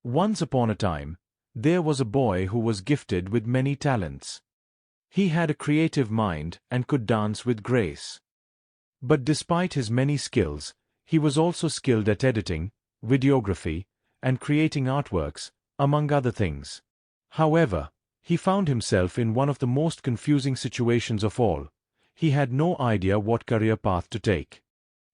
Once upon a time, there was a boy who was gifted with many talents. He had a creative mind and could dance with grace. But despite his many skills, he was also skilled at editing, videography, and creating artworks, among other things. However, he found himself in one of the most confusing situations of all. He had no idea what career path to take.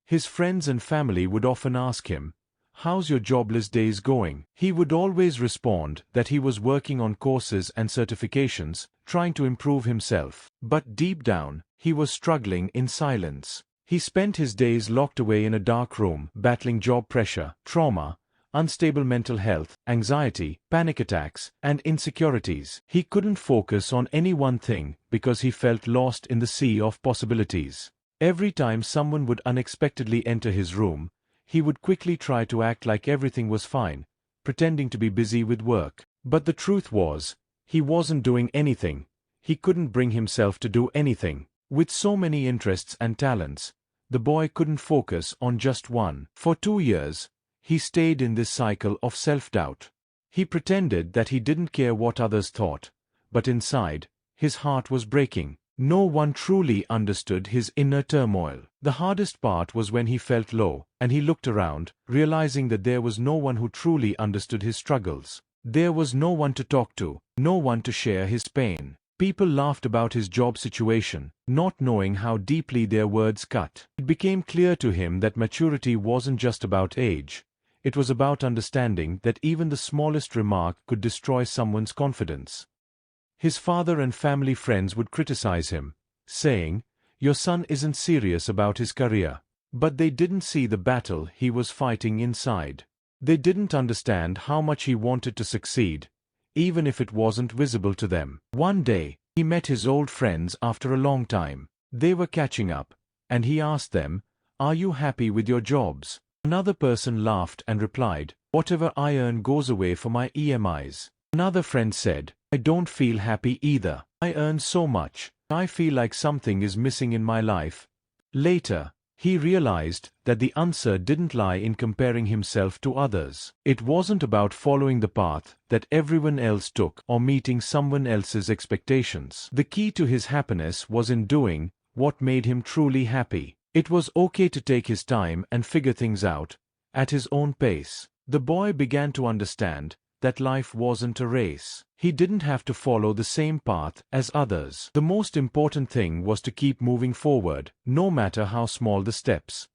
His friends and family would often ask him, "How's your jobless days going?" He would always respond that he was working on courses and certifications, trying to improve himself. But deep down, he was struggling in silence. He spent his days locked away in a dark room, battling job pressure, trauma, unstable mental health, anxiety, panic attacks, and insecurities. He couldn't focus on any one thing because he felt lost in the sea of possibilities. Every time someone would unexpectedly enter his room, he would quickly try to act like everything was fine, pretending to be busy with work. But the truth was, he wasn't doing anything. He couldn't bring himself to do anything. With so many interests and talents, the boy couldn't focus on just one. For 2 years, he stayed in this cycle of self-doubt. He pretended that he didn't care what others thought, but inside, his heart was breaking. No one truly understood his inner turmoil. The hardest part was when he felt low, and he looked around, realizing that there was no one who truly understood his struggles. There was no one to talk to, no one to share his pain. People laughed about his job situation, not knowing how deeply their words cut. It became clear to him that maturity wasn't just about age. It was about understanding that even the smallest remark could destroy someone's confidence. His father and family friends would criticize him, saying, "Your son isn't serious about his career." But they didn't see the battle he was fighting inside. They didn't understand how much he wanted to succeed, even if it wasn't visible to them. One day, he met his old friends after a long time. They were catching up, and he asked them, "Are you happy with your jobs?" Another person laughed and replied, "Whatever I earn goes away for my EMIs." Another friend said, "I don't feel happy either. I earn so much. I feel like something is missing in my life." Later, he realized that the answer didn't lie in comparing himself to others. It wasn't about following the path that everyone else took or meeting someone else's expectations. The key to his happiness was in doing what made him truly happy. It was okay to take his time and figure things out, at his own pace. The boy began to understand that life wasn't a race. He didn't have to follow the same path as others. The most important thing was to keep moving forward, no matter how small the steps.